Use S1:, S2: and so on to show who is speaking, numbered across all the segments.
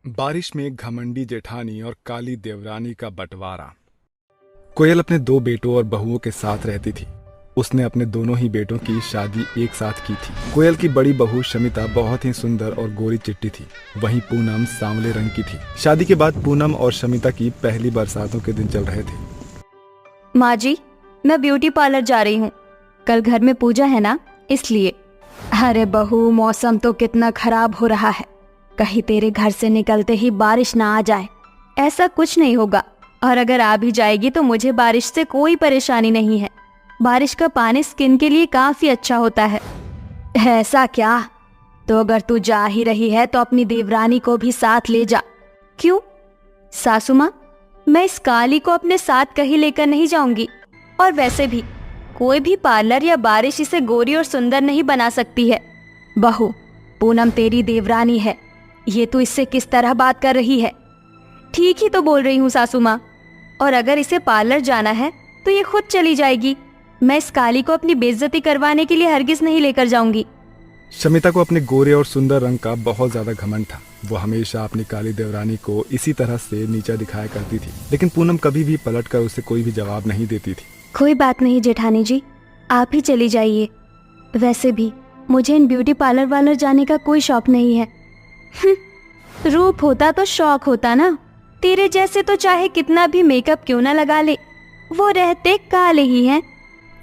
S1: बारिश में घमंडी जेठानी और काली देवरानी का बंटवारा। कोयल अपने दो बेटों और बहुओं के साथ रहती थी। उसने अपने दोनों ही बेटों की शादी एक साथ की थी। कोयल की बड़ी बहू शमिता बहुत ही सुंदर और गोरी चिट्टी थी। वहीं पूनम सांवले रंग की थी। शादी के बाद पूनम और शमिता की पहली बरसातों के दिन चल रहे थे।
S2: माँ जी, मैं ब्यूटी पार्लर जा रही हूँ। कल घर में पूजा है ना, इसलिए। अरे बहू, मौसम तो कितना खराब हो रहा है। कहीं तेरे घर से निकलते ही बारिश ना आ जाए। ऐसा कुछ नहीं होगा, और अगर आ भी जाएगी तो मुझे बारिश से कोई परेशानी नहीं है। बारिश का पानी स्किन के लिए काफी अच्छा होता है। ऐसा क्या? तो अगर तू जा ही रही है तो अपनी देवरानी को भी साथ ले जा। क्यों सासू माँ, मैं इस काली को अपने साथ कहीं लेकर नहीं जाऊंगी। और वैसे भी कोई भी पार्लर या बारिश इसे गोरी और सुंदर नहीं बना सकती है। बहू, पूनम तेरी देवरानी है, ये तू इससे किस तरह बात कर रही है? ठीक ही तो बोल रही हूँ सासू माँ। और अगर इसे पार्लर जाना है तो ये खुद चली जाएगी। मैं इस काली को अपनी बेइज्जती करवाने के लिए हरगिज नहीं लेकर जाऊंगी।
S1: शमिता को अपने गोरे और सुंदर रंग का बहुत ज्यादा घमंड था। वो हमेशा अपनी काली देवरानी को इसी तरह से नीचा दिखाया करती थी, लेकिन पूनम कभी भी पलटकर उसे कोई भी जवाब नहीं देती थी।
S2: कोई बात नहीं जेठानी जी, आप ही चली जाइए। वैसे भी मुझे इन ब्यूटी पार्लर वालर जाने का कोई शौक नहीं है। रूप होता तो शौक होता ना। तेरे जैसे तो चाहे कितना भी मेकअप क्यों ना लगा ले, वो रहते काले ही हैं।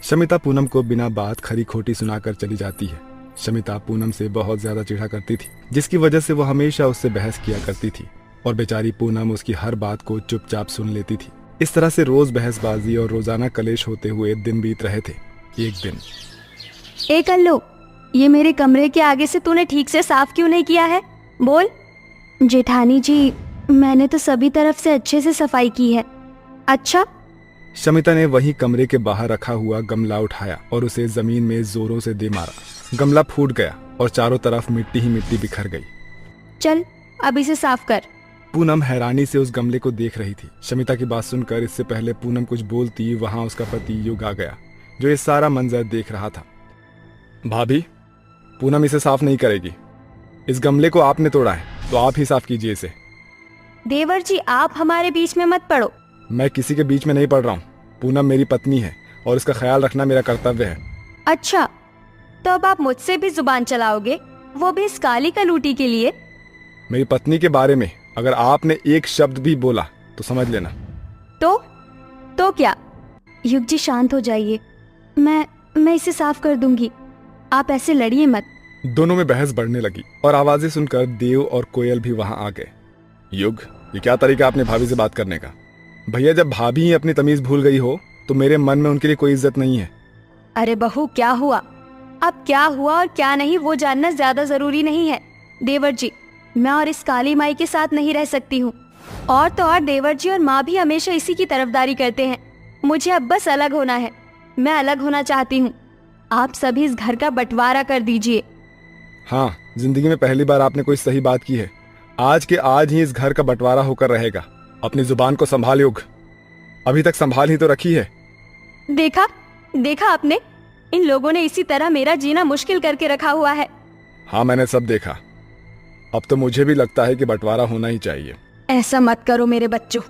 S1: शमिता पूनम को बिना बात खरी खोटी सुनाकर चली जाती है। शमिता पूनम से बहुत ज्यादा चिढ़ा करती थी, जिसकी वजह से वो हमेशा उससे बहस किया करती थी, और बेचारी पूनम उसकी हर बात को चुपचाप सुन लेती थी। इस तरह से रोज बहसबाजी और रोजाना कलेश होते हुए दिन बीत रहे थे। एक दिन,
S2: ए कल्लो, ये मेरे कमरे के आगे से तूने ठीक से साफ क्यों नहीं किया है? बोल। जेठानी जी, मैंने तो सभी तरफ से अच्छे से सफाई की है। अच्छा?
S1: शमिता ने वही कमरे के बाहर रखा हुआ गमला उठाया और उसे जमीन में जोरों से दे मारा। गमला फूट गया और चारों तरफ मिट्टी ही मिट्टी बिखर गई।
S2: चल, अब इसे साफ कर।
S1: पूनम हैरानी से उस गमले को देख रही थी। शमिता की बात सुनकर इससे पहले पूनम कुछ बोलती, वहां उसका पति युग आ गया, जो ये सारा मंजर देख रहा था। भाभी, पूनम इसे साफ नहीं करेगी। इस गमले को आपने तोड़ा है, तो आप ही साफ कीजिए इसे।
S2: देवर जी, आप हमारे बीच में मत पड़ो।
S1: मैं किसी के बीच में नहीं पड़ रहा हूँ। पूनम मेरी पत्नी है और इसका ख्याल रखना मेरा कर्तव्य है।
S2: अच्छा, तो अब आप मुझसे भी जुबान चलाओगे, वो भी इस काली कलूटी के लिए?
S1: मेरी पत्नी के बारे में अगर आपने एक शब्द भी बोला तो समझ लेना।
S2: तो क्या? युग जी, शांत हो जाइए। मैं इसे साफ कर दूंगी, आप ऐसे लड़िए मत।
S1: दोनों में बहस बढ़ने लगी और आवाजें सुनकर देव और कोयल भी वहां आ गए। युग, ये क्या तरीका आपने भाभी से बात करने का? भैया, जब भाभी ही अपनी तमीज भूल गई हो तो मेरे मन में उनके लिए कोई इज्जत नहीं है।
S2: अरे बहू, क्या हुआ? अब क्या हुआ और क्या नहीं वो जानना ज्यादा जरूरी नहीं है। देवर जी, मैं और इस काली माई के साथ नहीं रह सकती हूँ। और तो और देवर जी और माँ भी हमेशा इसी की तरफदारी करते हैं। मुझे अब बस अलग होना है। मैं अलग होना चाहती हूँ। आप सभी इस घर का बंटवारा कर दीजिए।
S1: हाँ, जिंदगी में पहली बार आपने कोई सही बात की है। आज के आज ही इस घर का बंटवारा होकर रहेगा। अपनी जुबान को संभाल युग, अभी तक संभाल ही तो रखी है।
S2: देखा आपने? इन लोगों ने इसी तरह मेरा जीना मुश्किल करके रखा हुआ है।
S1: हाँ, मैंने सब देखा। अब तो मुझे भी लगता है कि बंटवारा होना ही चाहिए।
S2: ऐसा मत करो मेरे बच्चों,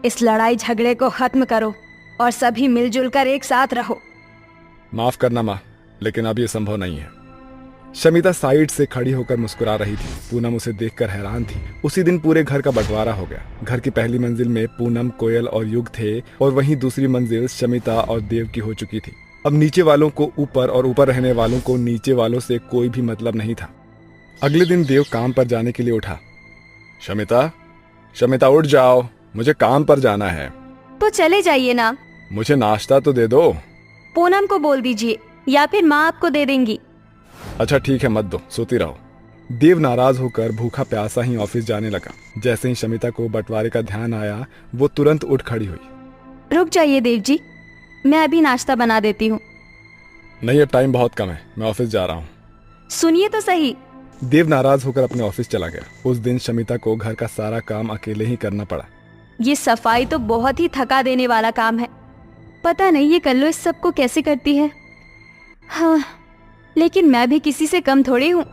S2: इस लड़ाई झगड़े को खत्म करो और सभी मिलजुल कर एक साथ रहो।
S1: माफ करना माँ, लेकिन अब ये संभव नहीं है। शमिता साइड से खड़ी होकर मुस्कुरा रही थी। पूनम उसे देखकर हैरान थी। उसी दिन पूरे घर का बंटवारा हो गया। घर की पहली मंजिल में पूनम, कोयल और युग थे, और वहीं दूसरी मंजिल शमिता और देव की हो चुकी थी। अब नीचे वालों को ऊपर और ऊपर रहने वालों को नीचे वालों से कोई भी मतलब नहीं था। अगले दिन देव काम पर जाने के लिए उठा। शमिता उठ जाओ, मुझे काम पर जाना है।
S2: तो चले जाइए ना।
S1: मुझे नाश्ता तो दे दो।
S2: पूनम को बोल दीजिए, या फिर माँ आपको दे देंगी।
S1: अच्छा ठीक है, मत दो, सोती रहो। देव नाराज होकर भूखा प्यासा ही ऑफिस जाने लगा। जैसे ही शमिता को बंटवारे का ध्यान आया, वो तुरंत उठ खड़ी हुई।
S2: रुक जाइए देव जी, मैं अभी नाश्ता बना देती हूँ।
S1: नहीं, अब टाइम बहुत कम है, मैं ऑफिस जा रहा हूँ।
S2: सुनिए तो सही।
S1: देव नाराज होकर अपने ऑफिस चला गया। उस दिन शमिता को घर का सारा काम अकेले ही करना पड़ा।
S2: ये सफाई तो बहुत ही थका देने वाला काम है। पता नहीं ये कल्लो इस सब को कैसे करती है। हाँ, लेकिन मैं भी किसी से कम थोड़ी हूँ।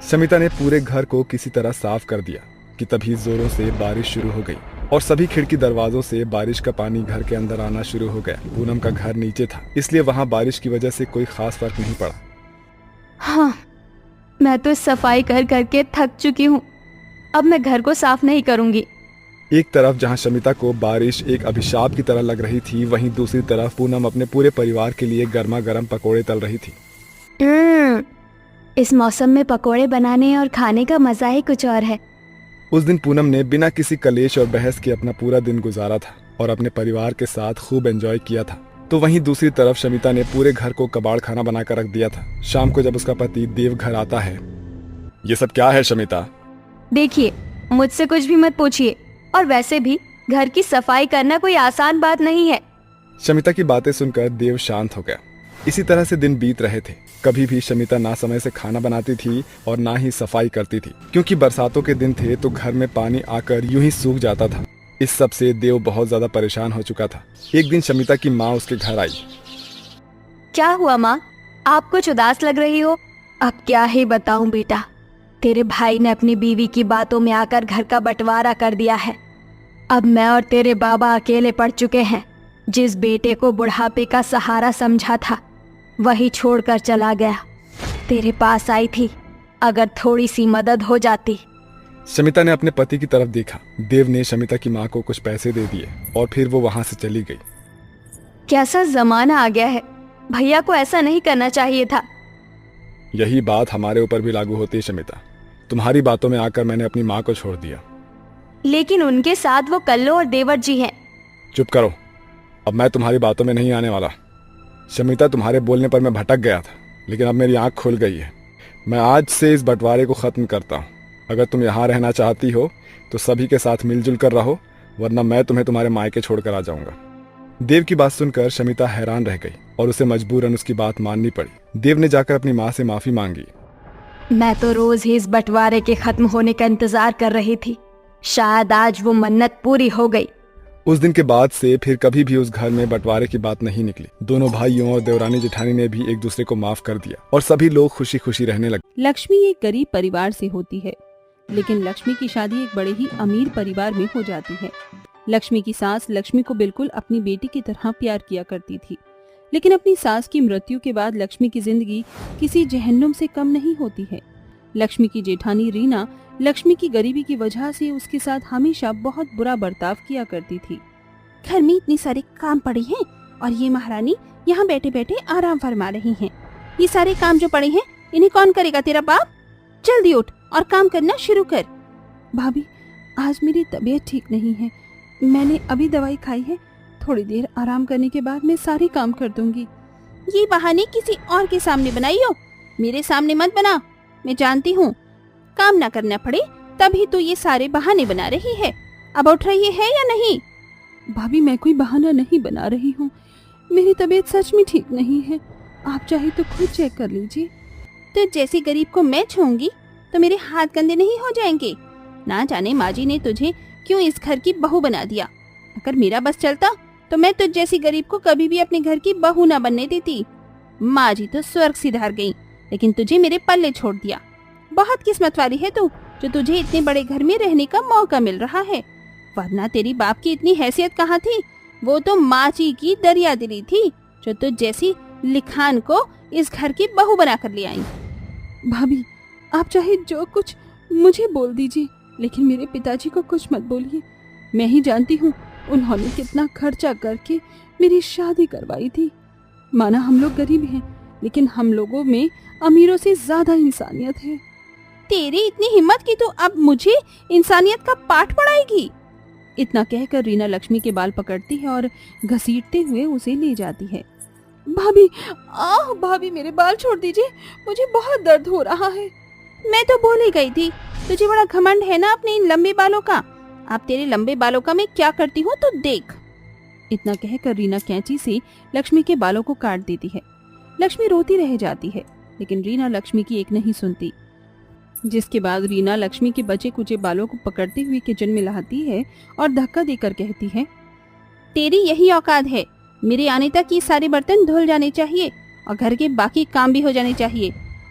S1: शमिता ने पूरे घर को किसी तरह साफ कर दिया। कि तभी जोरों से बारिश शुरू हो गई और सभी खिड़की दरवाजों से बारिश का पानी घर के अंदर आना शुरू हो गया। पूनम का घर नीचे था, इसलिए वहाँ बारिश की वजह से कोई खास फर्क नहीं पड़ा।
S2: हाँ, मैं तो सफाई कर करके थक चुकी हूँ। अब मैं घर को साफ नहीं करूँगी।
S1: एक तरफ जहाँ शमिता को बारिश एक अभिशाप की तरह लग रही थी, वहीं दूसरी तरफ पूनम अपने पूरे परिवार के लिए गर्मा गर्म पकौड़े तल रही थी।
S2: इस मौसम में पकोड़े बनाने और खाने का मजा ही कुछ और है।
S1: उस दिन पूनम ने बिना किसी कलेश और बहस के अपना पूरा दिन गुजारा था और अपने परिवार के साथ खूब एंजॉय किया था। तो वहीं दूसरी तरफ शमिता ने पूरे घर को कबाड़ खाना बनाकर रख दिया था। शाम को जब उसका पति देव घर आता है, ये सब क्या है शमिता?
S2: देखिए, मुझसे कुछ भी मत पूछिए, और वैसे भी घर की सफाई करना कोई आसान बात नहीं है।
S1: शमिता की बातें सुनकर देव शांत हो गया। इसी तरह से दिन बीत रहे थे। कभी भी शमिता ना समय से खाना बनाती थी और ना ही सफाई करती थी, क्योंकि बरसातों के दिन थे तो घर में पानी आकर यूं ही सूख जाता था। इस सब से देव बहुत ज्यादा परेशान हो चुका था। एक दिन शमिता की माँ उसके घर आई।
S2: क्या हुआ माँ, आप कुछ उदास लग रही हो? अब क्या ही बताऊं बेटा, तेरे भाई ने अपनी बीवी की बातों में आकर घर का बंटवारा कर दिया है। अब मैं और तेरे बाबा अकेले पड़ चुके हैं। जिस बेटे को बुढ़ापे का सहारा समझा था, वही छोड़कर चला गया। तेरे पास आई थी, अगर थोड़ी सी मदद हो जाती।
S1: शमिता ने अपने पति की तरफ देखा। देव ने शमिता की माँ को कुछ पैसे दे दिए और फिर वो वहां से चली गई।
S2: कैसा जमाना आ गया है, भैया को ऐसा नहीं करना चाहिए था।
S1: यही बात हमारे ऊपर भी लागू होती है शमिता। तुम्हारी बातों में आकर मैंने अपनी माँ को छोड़ दिया।
S2: लेकिन उनके साथ वो कल्लो और देवर जी हैं।
S1: चुप करो, अब मैं तुम्हारी बातों में नहीं आने वाला। शमिता, तुम्हारे बोलने पर मैं भटक गया था, लेकिन अब मेरी आंख खुल गई है। मैं आज से इस बंटवारे को खत्म करता हूँ। अगर तुम यहाँ रहना चाहती हो तो सभी के साथ मिलजुल कर रहो, वरना मैं तुम्हें तुम्हारे मायके छोड़कर आ जाऊंगा। देव की बात सुनकर शमिता हैरान रह गई और उसे मजबूरन उसकी बात माननी पड़ी। देव ने जाकर अपनी माँ से माफी मांगी।
S2: मैं तो रोज ही इस बंटवारे के खत्म होने का इंतजार कर रही थी। शायद आज वो मन्नत पूरी हो गई।
S1: उस दिन के बाद से फिर कभी भी उस घर में बंटवारे की बात नहीं निकली। दोनों भाइयों और देवरानी जेठानी ने भी एक दूसरे को माफ कर दिया और सभी लोग खुशी खुशी रहने लगे।
S3: लक्ष्मी एक गरीब परिवार से होती है, लेकिन लक्ष्मी की शादी एक बड़े ही अमीर परिवार में हो जाती है। लक्ष्मी की सास लक्ष्मी को बिल्कुल अपनी बेटी की तरह प्यार किया करती थी, लेकिन अपनी सास की मृत्यु के बाद लक्ष्मी की जिंदगी किसी जहन्नुम से कम नहीं होती है। लक्ष्मी की जेठानी रीना लक्ष्मी की गरीबी की वजह से उसके साथ हमेशा बहुत बुरा बर्ताव किया करती थी। घर में इतने सारे काम पड़े हैं और ये महारानी यहाँ बैठे बैठे आराम फरमा रही हैं। ये सारे काम जो पड़े हैं इन्हें कौन करेगा? तेरा बाप। जल्दी उठ और काम करना शुरू कर। भाभी, आज मेरी तबीयत ठीक नहीं है। मैंने अभी दवाई खाई है। थोड़ी देर आराम करने के बाद मैं सारे काम कर दूंगी। ये बहाने किसी और के सामने बनाइयो, मेरे सामने मत बना। मैं जानती हूँ काम ना करना पड़े तभी तो ये सारे बहाने बना रही है। अब उठ रही है या नहीं? भाभी, मैं कोई बहाना नहीं बना रही हूँ। मेरी तबीयत सच में ठीक नहीं है। आप चाहे तो खुद चेक कर लीजिए। तो जैसे गरीब को मैं छूंगी तो मेरे हाथ गंदे नहीं हो जाएंगे? ना जाने माँ जी ने तुझे क्यों इस घर की बहू बना दिया। अगर मेरा बस चलता तो मैं तुझ जैसी गरीब को कभी भी अपने घर की बहू ना बनने देती। माँ जी तो स्वर्ग सिधार गई, लेकिन तुझे मेरे पल्ले छोड़ दिया। बहुत किस्मत वाली है तू, जो तुझे इतने बड़े घर में रहने का मौका मिल रहा है, वरना तेरी बाप की इतनी हैसियत कहाँ थी। वो तो माँ जी की दरिया दिली थी, जो तुझ जैसी लिखान को इस घर की बहू बना कर ले आई। भाभी, आप चाहे जो कुछ मुझे बोल दीजिए, लेकिन मेरे पिताजी को कुछ मत बोलिए। मैं ही जानती हूँ उन्होंने कितना खर्चा करके मेरी शादी करवाई थी। माना हम लोग गरीब हैं, लेकिन हम लोगों में अमीरों से ज्यादा इंसानियत है। तेरी इतनी हिम्मत की तो अब मुझे इंसानियत का पाठ पढ़ाएगी। इतना कहकर रीना लक्ष्मी के बाल पकड़ती है और घसीटते हुए उसे ले जाती है। भाभी, भाभी, मेरे बाल छोड़ दीजिए, मुझे बहुत दर्द हो रहा है। मैं तो भूल ही गई थी, तुझे बड़ा घमंड है ना अपने इन लंबे बालों का। अब तेरे लंबे बालों का मैं क्या करती हूँ तो देख। इतना कहकर रीना कैंची से लक्ष्मी के बालों को काट देती है। लक्ष्मी रोती रह जाती है, लेकिन रीना लक्ष्मी की एक नहीं सुनती। जिसके बाद रीना लक्ष्मी के बचे कुचे बालों को पकड़ते हुए किचन में लाती है और धक्का देकर कहती है, तेरी यही औकात है। मेरे आने तक ये सारे बर्तन धुल जाने चाहिए और घर के बाकी काम भी हो जाने चाहिए,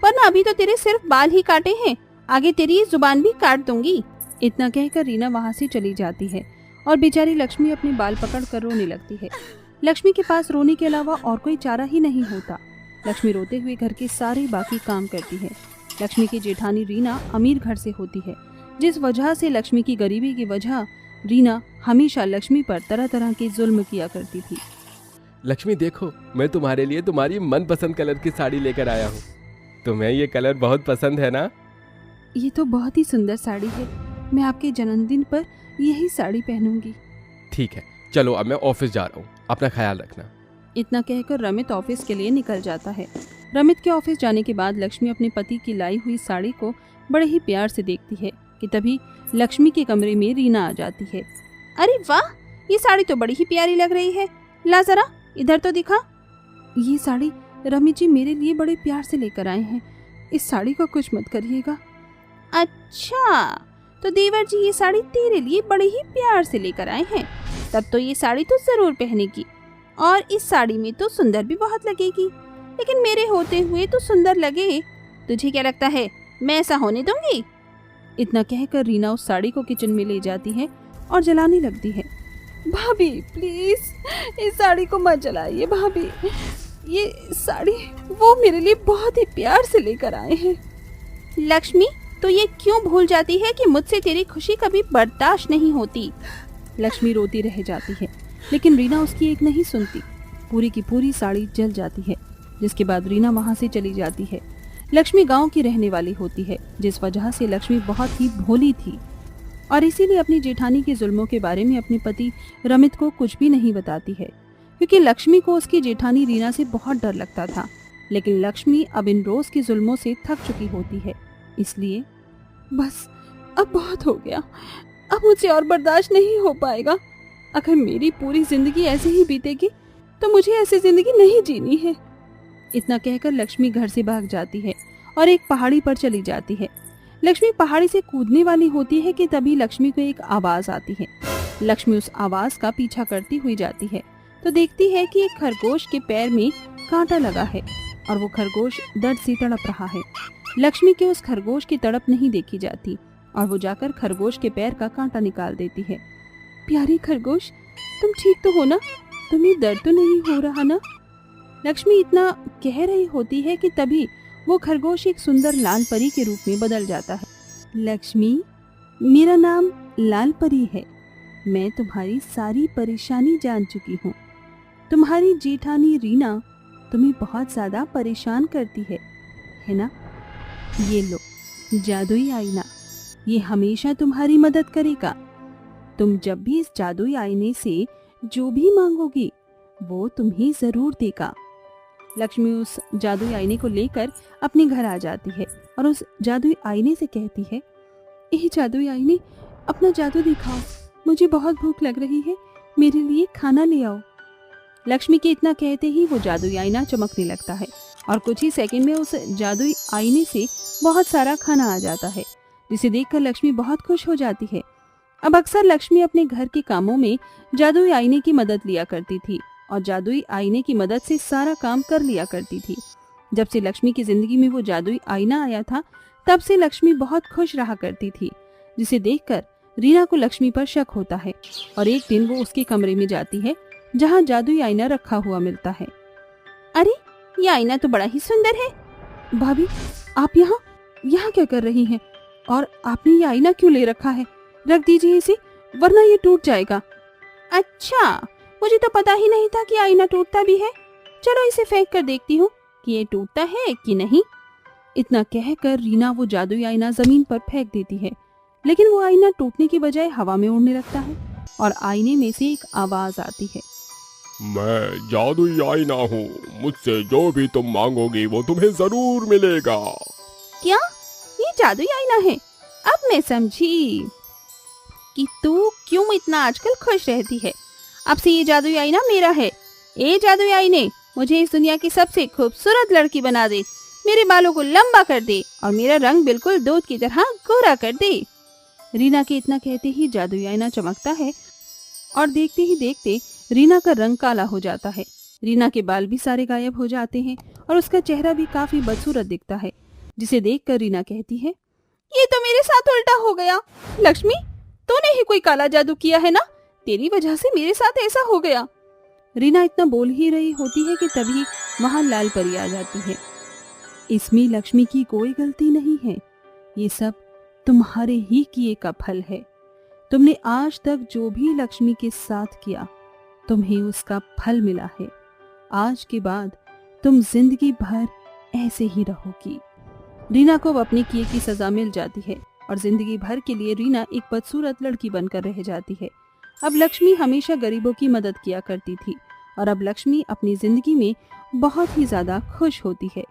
S3: वरना अभी तो तेरे सिर्फ बाल ही काटे हैं, आगे तेरी जुबान भी काट दूंगी। इतना कहकर रीना वहां से चली जाती है और बेचारी लक्ष्मी अपने बाल पकड़ कर रोने लगती है। लक्ष्मी के पास रोने के अलावा और कोई चारा ही नहीं होता। लक्ष्मी रोते हुए घर के सारे बाकी काम करती है। लक्ष्मी की जेठानी रीना अमीर घर से होती है, जिस वजह से लक्ष्मी की गरीबी की वजह रीना हमेशा लक्ष्मी पर तरह तरह के जुल्म किया करती थी।
S4: लक्ष्मी देखो, मैं तुम्हारे लिए तुम्हारी मनपसंद कलर की साड़ी लेकर आया हूँ। तुम्हें ये कलर बहुत पसंद है ना?
S3: ये तो बहुत ही सुंदर साड़ी है, मैं आपके जन्मदिन पर यही साड़ी पहनूंगी।
S4: ठीक है, चलो अब मैं ऑफिस जा रहा हूँ, अपना ख्याल रखना।
S3: इतना कहकर रमित ऑफिस के लिए निकल जाता है। रमित के ऑफिस जाने के बाद लक्ष्मी अपने पति की लाई हुई साड़ी को बड़े ही प्यार से देखती है कि तभी लक्ष्मी के कमरे में रीना आ जाती है। अरे वाह, ये साड़ी तो बड़ी ही प्यारी लग रही है, ला जरा इधर तो दिखा। ये साड़ी रमित जी मेरे लिए बड़े प्यार से लेकर आए हैं, इस साड़ी को कुछ मत करिएगा। अच्छा, तो देवर जी ये साड़ी तेरे लिए बड़े ही प्यार से लेकर आए हैं, तब तो ये साड़ी तो जरूर पहनेगी और इस साड़ी में तो सुंदर भी बहुत लगेगी, लेकिन मेरे होते हुए तो सुंदर लगे। तुझे क्या लगता है मैं ऐसा होने दूंगी? इतना कहकर रीना उस साड़ी को किचन में ले जाती है और जलाने लगती है। भाभी प्लीज इस साड़ी को मत जलाइए भाभी, ये साड़ी वो मेरे लिए बहुत ही प्यार से लेकर आए हैं। लक्ष्मी, तो ये क्यों भूल जाती है कि मुझसे तेरी खुशी कभी बर्दाश्त नहीं होती? लक्ष्मी रोती रह जाती है, लेकिन रीना उसकी एक नहीं सुनती। पूरी की पूरी साड़ी जल जाती है, जिसके बाद रीना वहां से चली जाती है। लक्ष्मी गांव की रहने वाली होती है, जिस वजह से लक्ष्मी बहुत ही भोली थी और इसीलिए अपनी जेठानी के जुल्मों के बारे में अपने पति रमित को कुछ भी नहीं बताती है, क्योंकि लक्ष्मी को उसकी जेठानी रीना से बहुत डर लगता था। लेकिन लक्ष्मी अब इन रोज के जुल्मों से थक चुकी होती है, इसलिए बस अब बहुत हो गया, अब मुझे और बर्दाश्त नहीं हो पाएगा। अगर मेरी पूरी जिंदगी ऐसे ही बीतेगी तो मुझे ऐसी जिंदगी नहीं जीनी है। इतना कहकर लक्ष्मी घर से भाग जाती है और एक पहाड़ी पर चली जाती है। लक्ष्मी पहाड़ी से कूदने वाली होती है कि तभी लक्ष्मी को एक आवाज आती है। लक्ष्मी उस आवाज का पीछा करती हुई जाती है तो देखती है कि एक खरगोश के पैर में कांटा लगा है और वो खरगोश दर्द से तड़प रहा है। लक्ष्मी के उस खरगोश की तड़प नहीं देखी जाती और वो जाकर खरगोश के पैर का कांटा निकाल देती है। प्यारी खरगोश, तुम ठीक तो हो ना? तुम्हें दर्द तो नहीं हो रहा ना? लक्ष्मी इतना कह रही होती है कि तभी वो खरगोश एक सुंदर लाल परी के रूप में बदल जाता है। लक्ष्मी, मेरा नाम लाल परी है, मैं तुम्हारी सारी परेशानी जान चुकी हूँ। तुम्हारी जेठानी रीना तुम्हें बहुत ज्यादा परेशान करती है ना? ये लो जादुई आईना, ये हमेशा तुम्हारी मदद करेगा। तुम जब भी इस जादुई आईने से जो भी मांगोगी वो तुम्हें जरूर देगा। लक्ष्मी उस जादुई आईने को लेकर अपने घर आ जाती है और उस जादुई आईने से कहती है, ये जादुई आईने, अपना जादू दिखाओ, मुझे बहुत भूख लग रही है, मेरे लिए खाना ले आओ। लक्ष्मी के इतना कहते ही वो जादुई आईना चमकने लगता है और कुछ ही सेकंड में उस जादुई आईने से बहुत सारा खाना आ जाता है, जिसे देखकर लक्ष्मी बहुत खुश हो जाती है। अब अक्सर लक्ष्मी अपने घर के कामों में जादुई आईने की मदद लिया करती थी और जादुई आईने की मदद से सारा काम कर लिया करती थी। जब से लक्ष्मी की जिंदगी में वो जादुई आईना आया था, तब से लक्ष्मी बहुत खुश रहा करती थी, जिसे देखकर रीना को लक्ष्मी पर शक होता है और एक दिन वो उसके कमरे में जाती है जहाँ जादुई आईना रखा हुआ मिलता है। अरे, ये आईना तो बड़ा ही सुंदर है। भाभी, आप यहाँ क्या कर रही हैं? और आपने ये आईना क्यों ले रखा है? रख दीजिए इसे, वरना ये टूट जाएगा। अच्छा, मुझे तो पता ही नहीं था कि आईना टूटता भी है। चलो इसे फेंक कर देखती हूँ कि ये टूटता है कि नहीं। इतना कहकर रीना वो जादुई आईना जमीन पर फेंक देती है, लेकिन वो आईना टूटने की बजाय हवा में उड़ने लगता है और आईने में से एक आवाज आती है,
S4: मैं जादुई आईना हूँ, मुझसे जो भी तुम मांगोगी वो तुम्हें जरूर मिलेगा।
S3: क्या ये जादुई आईना है? अब मैं समझी कि तू क्यों इतना आजकल खुश रहती है। अब से ये जादुई आईना मेरा है। ए जादुई आईने, मुझे इस दुनिया की सबसे खूबसूरत लड़की बना दे, मेरे बालों को लंबा कर दे और मेरा रंग बिल्कुल दूध की तरह गोरा कर दे। रीना के इतना कहते ही जादुई आईना चमकता है और देखते ही देखते रीना का रंग काला हो जाता है। रीना के बाल भी सारे गायब हो जाते हैं और उसका चेहरा भी काफी बदसूरत दिखता है, जिसे देखकर रीना कहती है, ये तो मेरे साथ उल्टा हो गया। लक्ष्मी, तूने ही कोई काला जादू किया है ना? तेरी वजह से मेरे साथ ऐसा हो गया। रीना इतना बोल ही रही होती है कि तभी वहां लाल परी आ जाती है। इसमें लक्ष्मी की कोई गलती नहीं है, ये सब तुम्हारे ही किए का फल है। तुमने आज तक जो भी लक्ष्मी के साथ किया, तुम्हें उसका फल मिला है। आज के बाद तुम जिंदगी भर ऐसे ही रहोगी। रीना को अब अपने किए की सजा मिल जाती है और जिंदगी भर के लिए रीना एक बदसूरत लड़की बनकर रह जाती है। अब लक्ष्मी हमेशा गरीबों की मदद किया करती थी और अब लक्ष्मी अपनी जिंदगी में बहुत ही ज्यादा खुश होती है।